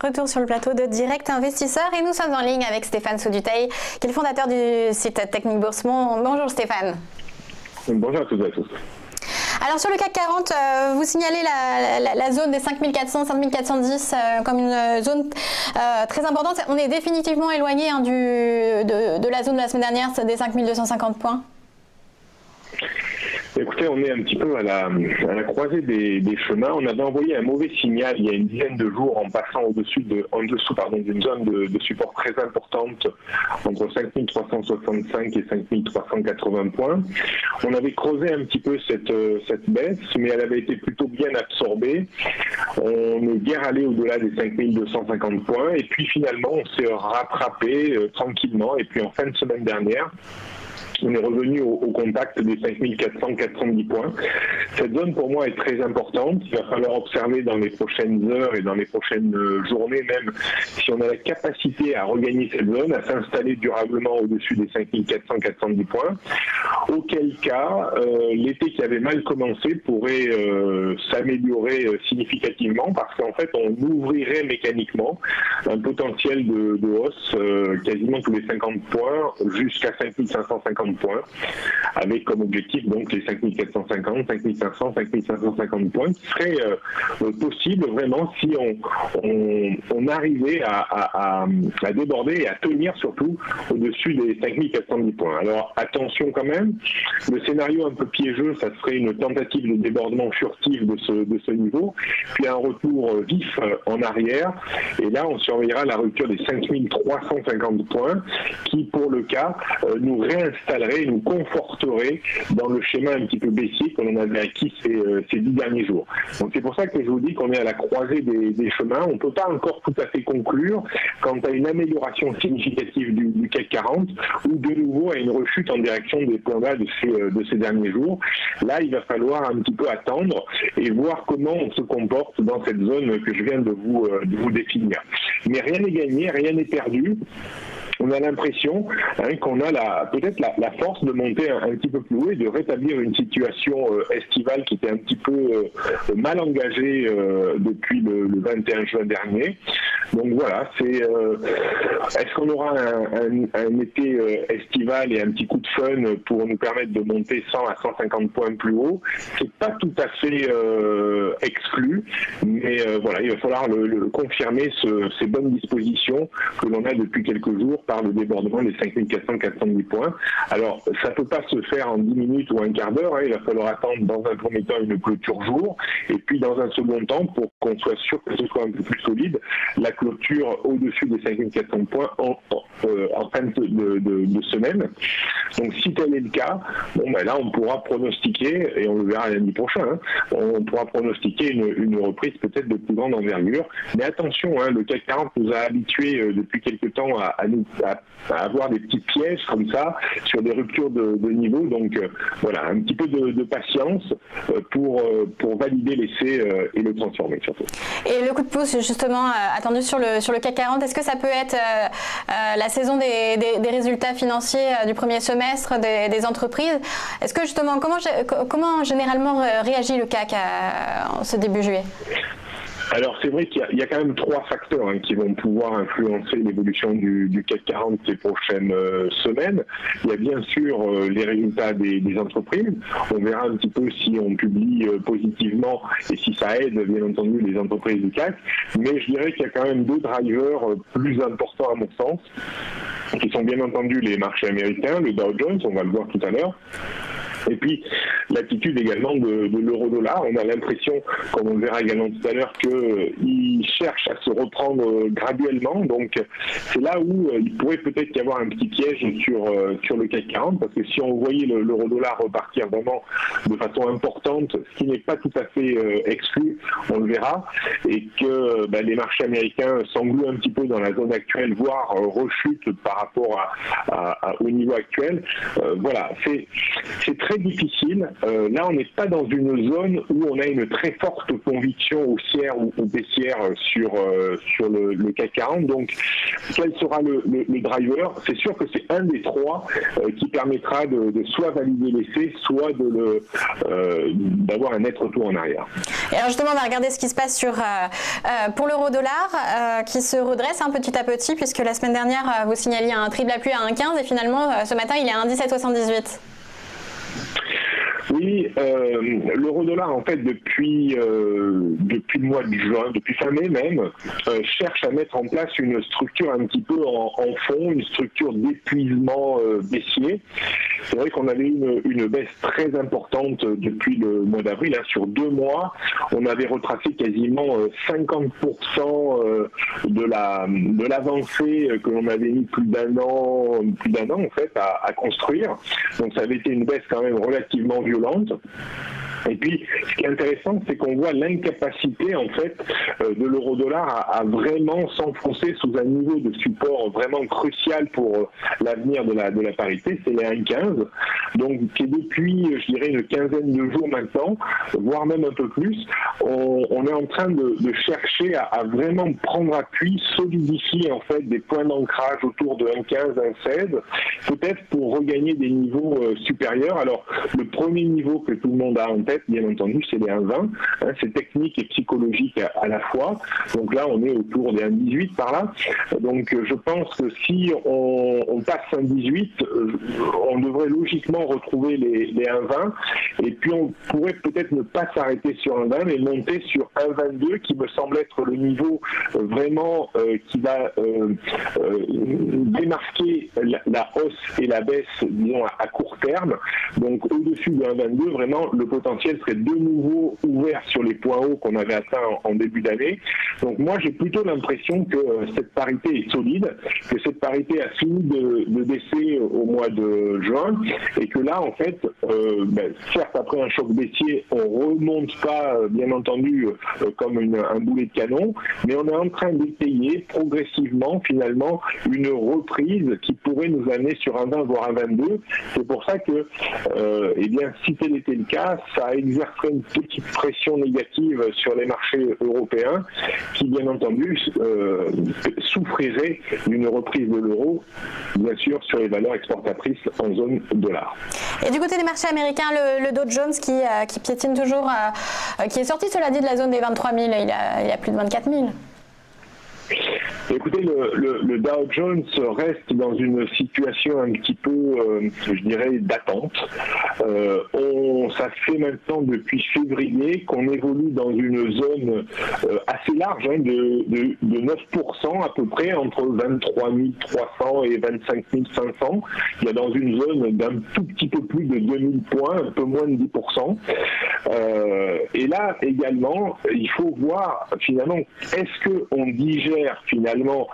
retour sur le plateau de Direct Investisseur et nous sommes en ligne avec Stéphane Sauduteil, qui est le fondateur du site Technique Bourse. Bonjour Stéphane. Bonjour à toutes et à tous. Alors sur le CAC 40, vous signalez la zone des 5400, 5410 comme une zone très importante. On est définitivement éloigné de la zone de la semaine dernière, des 5250 points. Écoutez, on est un petit peu à la croisée des chemins. On avait envoyé un mauvais signal il y a une dizaine de jours en passant en dessous d'une zone de support très importante entre 5365 et 5380 points. On avait creusé un petit peu cette baisse, mais elle avait été plutôt bien absorbée. On est guère allé au-delà des 5250 points et puis finalement on s'est rattrapé tranquillement et puis en fin de semaine dernière, on est revenu au contact des 5400-410 points. Cette zone, pour moi, est très importante. Il va falloir observer dans les prochaines heures et dans les prochaines journées même si on a la capacité à regagner cette zone, à s'installer durablement au-dessus des 5400-410 points. Auquel cas, l'été qui avait mal commencé pourrait s'améliorer significativement parce qu'en fait, on ouvrirait mécaniquement un potentiel de hausse quasiment tous les 50 points jusqu'à 5550 points, avec comme objectif donc les 5450, 5500, 5550 points, qui serait possible vraiment si on arrivait à déborder et à tenir surtout au-dessus des 5410 points. Alors attention quand même, le scénario un peu piégeux, ça serait une tentative de débordement furtif de ce niveau, puis un retour vif en arrière, et là on surveillera la rupture des 5350 points, qui pour le cas nous réinstallerait, nous conforterait dans le schéma un petit peu baissier que l'on avait acquis ces 10 derniers jours. Donc c'est pour ça que je vous dis qu'on est à la croisée des chemins. On ne peut pas encore tout à fait conclure quant à une amélioration significative du CAC 40 ou de nouveau à une rechute en direction des points bas de ces derniers jours. Là, il va falloir un petit peu attendre et voir comment on se comporte dans cette zone que je viens de vous définir. Mais rien n'est gagné, rien n'est perdu. On a l'impression qu'on a peut-être la force de monter un petit peu plus haut et de rétablir une situation estivale qui était un petit peu mal engagée depuis le 21 juin dernier. Donc voilà, est-ce qu'on aura un été estival et un petit coup de fun pour nous permettre de monter 100 à 150 points plus haut? C'est pas tout à fait exclu, mais voilà, il va falloir confirmer ces bonnes dispositions que l'on a depuis quelques jours par le débordement des 5400-410 points. Alors, ça ne peut pas se faire en 10 minutes ou un quart d'heure. Il va falloir attendre dans un premier temps une clôture jour, et puis dans un second temps, pour qu'on soit sûr que ce soit un peu plus solide, la clôture au-dessus des 5400 points en fin de semaine. Donc, si tel est le cas, là, on pourra pronostiquer, et on le verra lundi prochain, on pourra pronostiquer une reprise peut-être de plus grande envergure. Mais attention, le CAC 40 nous a habitués depuis quelques temps à avoir des petits pièges comme ça sur des ruptures de niveau. Donc voilà, un petit peu de patience pour valider l'essai et le transformer surtout. Et le coup de pouce justement attendu sur le CAC 40, est-ce que ça peut être la saison des résultats financiers du premier semestre des entreprises? Est-ce que justement, comment généralement réagit le CAC en ce début juillet? Alors c'est vrai qu'il y a quand même 3 facteurs qui vont pouvoir influencer l'évolution du CAC 40 ces prochaines semaines. Il y a bien sûr les résultats des entreprises. On verra un petit peu si on publie positivement et si ça aide bien entendu les entreprises du CAC. Mais je dirais qu'il y a quand même 2 drivers plus importants à mon sens, qui sont bien entendu les marchés américains, le Dow Jones, on va le voir tout à l'heure. Et puis l'attitude également de l'euro-dollar. On a l'impression, comme on le verra également tout à l'heure, qu'il cherche à se reprendre graduellement. Donc c'est là où il pourrait peut-être y avoir un petit piège sur le CAC 40, parce que si on voyait l'euro-dollar repartir vraiment de façon importante, ce qui n'est pas tout à fait exclu, on le verra, et que les marchés américains s'engluent un petit peu dans la zone actuelle, voire rechutent par rapport au niveau actuel. Voilà, c'est très très difficile. Là, on n'est pas dans une zone où on a une très forte conviction haussière ou baissière sur le CAC 40. Donc, quel sera le driver? C'est sûr que c'est un des trois qui permettra de soit valider l'essai, soit d'avoir un net retour en arrière. Et alors justement, on va regarder ce qui se passe pour l'euro-dollar qui se redresse petit à petit, puisque la semaine dernière, vous signaliez un triple appui à 1,15 et finalement, ce matin, il est à 1,1778. Oui, l'euro-dollar, en fait, depuis le mois de juin, depuis fin mai même, cherche à mettre en place une structure un petit peu en fond, une structure d'épuisement baissier. C'est vrai qu'on avait une baisse très importante depuis le mois d'avril. Sur 2 mois, on avait retracé quasiment 50% de l'avancée que l'on avait mis plus d'un an en fait à construire. Donc ça avait été une baisse quand même relativement violente. Et puis, ce qui est intéressant, c'est qu'on voit l'incapacité, en fait, de l'euro-dollar à vraiment s'enfoncer sous un niveau de support vraiment crucial pour l'avenir de la parité, c'est les 1,15. Donc, qui est depuis, je dirais, une quinzaine de jours maintenant, voire même un peu plus, on est en train de chercher à vraiment prendre appui, solidifier, en fait, des points d'ancrage autour de 1,15, 1,16, peut-être pour regagner des niveaux supérieurs. Alors, le premier niveau que tout le monde a en tête, bien entendu, c'est les 1,20. C'est technique et psychologique à la fois. Donc là, on est autour des 1,18 par là. Donc je pense que si on passe 1,18, on devrait logiquement retrouver les 1,20. Et puis on pourrait peut-être ne pas s'arrêter sur 1,20, mais monter sur 1,22, qui me semble être le niveau vraiment qui va démarquer la hausse et la baisse, disons, à court terme. Donc au-dessus de 1,22, vraiment, le potentiel serait de nouveau ouvert sur les points hauts qu'on avait atteints en début d'année. Donc moi, j'ai plutôt l'impression que cette parité est solide, que cette parité a fini de baisser au mois de juin, et que là, en fait, certes, après un choc baissier, on remonte pas, bien entendu, comme un boulet de canon, mais on est en train d'étayer progressivement, finalement, une reprise qui pourrait nous amener sur 1,20 voire 1,22. C'est pour ça que, si tel était le cas, ça exercerait une petite pression négative sur les marchés européens qui, bien entendu, souffriraient d'une reprise de l'euro, bien sûr, sur les valeurs exportatrices en zone dollar. Et du côté des marchés américains, le Dow Jones qui piétine toujours, qui est sorti, cela dit, de la zone des 23 000, il y a plus de 24 000. Écoutez, le Dow Jones reste dans une situation un petit peu, je dirais, d'attente. Ça fait maintenant depuis février qu'on évolue dans une zone assez large, de 9% à peu près, entre 23 300 et 25 500. Il y a dans une zone d'un tout petit peu plus de 2000 points, un peu moins de 10%. Et là, également, il faut voir, finalement, est-ce qu'on digère, finalement,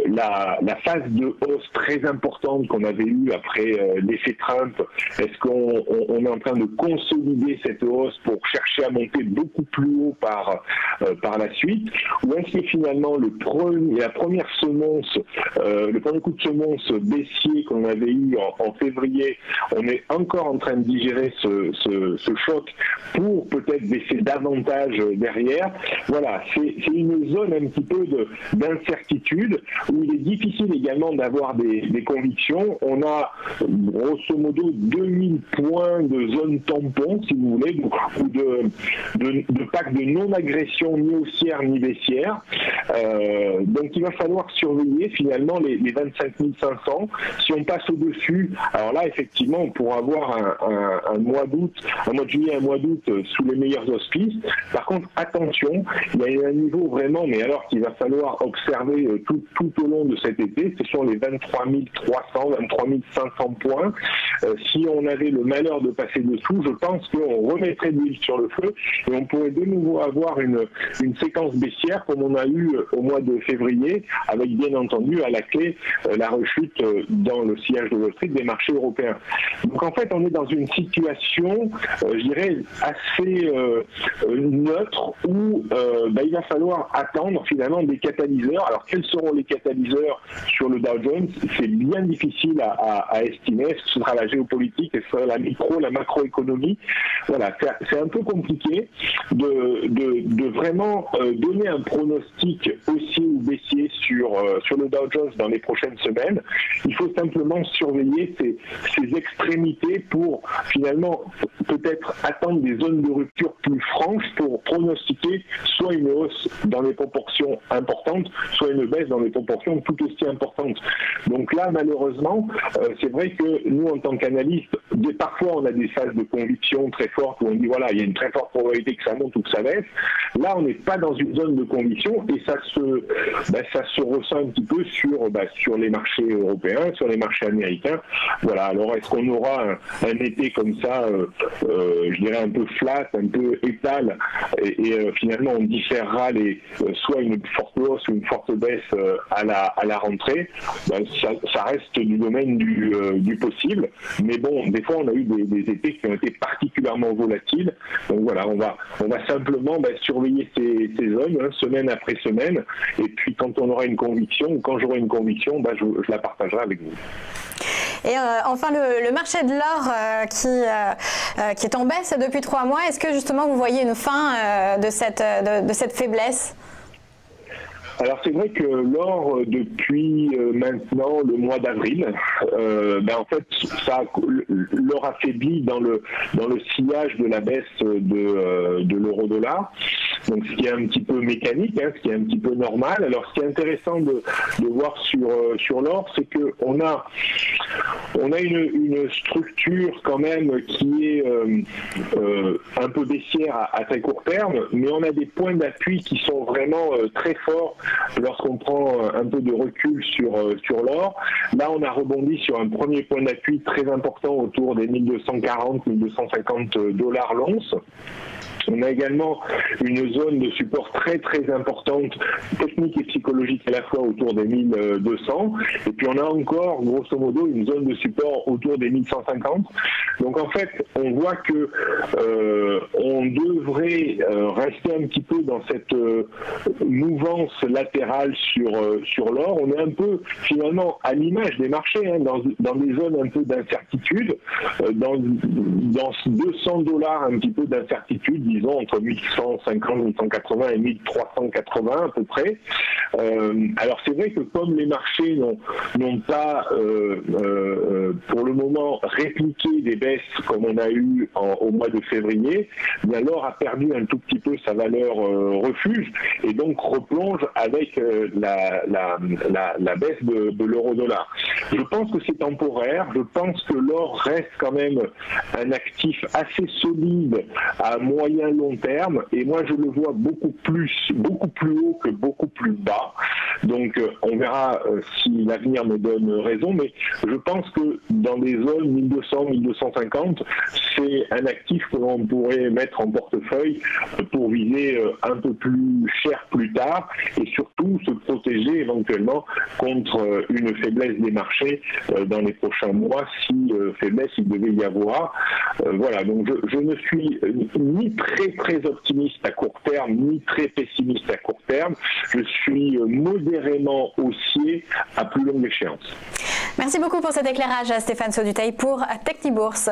la phase de hausse très importante qu'on avait eue après l'effet Trump? Est-ce qu'on est en train de consolider cette hausse pour chercher à monter beaucoup plus haut par la suite? Ou est-ce que finalement la première semonce, le premier coup de semonce baissier qu'on avait eu en février, on est encore en train de digérer ce choc pour peut-être baisser davantage derrière? Voilà, c'est une zone un petit peu d'incertitude où il est difficile également d'avoir des convictions. On a grosso modo 2000 points de zone tampon, si vous voulez, ou de pacte de non-agression ni haussière ni baissière. Donc il va falloir surveiller finalement les 25 500. Si on passe au-dessus, alors là effectivement on pourra avoir un mois d'août, un mois de juillet, un mois d'août sous les meilleurs auspices. Par contre, attention, il y a un niveau vraiment, mais alors qu'il va falloir observer tout au long de cet été, ce sont les 23 300, 23 500 points. Si on avait le malheur de passer dessous, je pense qu'on remettrait de l'huile sur le feu et on pourrait de nouveau avoir une séquence baissière comme on a eu au mois de février, avec bien entendu à la clé la rechute dans le sillage de Wall Street des marchés européens. Donc en fait, on est dans une situation, je dirais, assez neutre où il va falloir attendre finalement des catalyseurs. catalyseurs. Alors quels seront les catalyseurs sur le Dow Jones? C'est bien difficile à estimer. Est-ce que ce sera la géopolitique, est-ce que ce sera la macroéconomie? Voilà, c'est un peu compliqué de vraiment donner un pronostic haussier ou baissier sur le Dow Jones dans les prochaines semaines. Il faut simplement surveiller ces extrémités pour finalement peut-être atteindre des zones de rupture plus franches pour pronostiquer soit une hausse dans les proportions importantes, soit une baisse dans les proportions tout aussi importantes. Donc là, malheureusement, c'est vrai que nous, en tant qu'analystes, parfois on a des phases de conviction très fortes où on dit voilà, il y a une très forte probabilité que ça monte ou que ça baisse. Là, on n'est pas dans une zone de conviction et ça se ressent un petit peu sur les marchés européens, sur les marchés américains. Voilà. Alors, est-ce qu'on aura un été comme ça, je dirais un peu flat, un peu étal, et finalement on différera soit une forte hausse ou une forte baisse à la rentrée? Ça reste du domaine du possible. Mais bon, des fois on a eu des étés qui ont été particulièrement volatiles. Donc voilà, on va simplement surveiller ces zones, hein, semaine après semaine. Et puis quand on aura une conviction, ou quand j'aurai une conviction, je la partagerai avec vous. Et enfin, le marché de l'or qui est en baisse depuis 3 mois, est-ce que justement vous voyez une fin de cette faiblesse? Alors c'est vrai que l'or, depuis maintenant le mois d'avril, en fait, l'or affaiblit dans le sillage de la baisse de l'euro-dollar. Donc ce qui est un petit peu mécanique, hein, ce qui est un petit peu normal. Alors ce qui est intéressant de voir sur l'or, c'est que on a une structure quand même qui est un peu baissière à très court terme, mais on a des points d'appui qui sont vraiment très forts lorsqu'on prend un peu de recul sur l'or. Là, on a rebondi sur un premier point d'appui très important autour des 1240-1250 dollars l'once. On a également une zone de support très très importante, technique et psychologique à la fois, autour des 1200. Et puis on a encore, grosso modo, une zone de support autour des 1150. Donc en fait, on voit que on devrait rester un petit peu dans cette mouvance latérale sur l'or. On est un peu finalement à l'image des marchés, hein, dans des zones un peu d'incertitude, dans 200 dollars un petit peu d'incertitude, disons entre 1150, 1180 et 1380 à peu près. Alors c'est vrai que comme les marchés n'ont pas pour le moment répliqué des baisses comme on a eu au mois de février, l'or a perdu un tout petit peu sa valeur refuge et donc replonge avec la baisse de l'euro-dollar. Je pense que c'est temporaire, je pense que l'or reste quand même un actif assez solide à moyen long terme et moi je le vois beaucoup plus haut que beaucoup plus bas. Donc on verra si l'avenir me donne raison, mais je pense que dans des zones 1200, 1250, c'est un actif que l'on pourrait mettre en portefeuille pour viser un peu plus cher plus tard et surtout se protéger éventuellement contre une faiblesse des marchés dans les prochains mois si faiblesse il devait y avoir. Voilà, donc je ne suis ni très très optimiste à court terme ni très pessimiste à court terme. Je suis modérément haussier à plus longue échéance. Merci beaucoup pour cet éclairage, Stéphane Sauduteil pour Technibourse.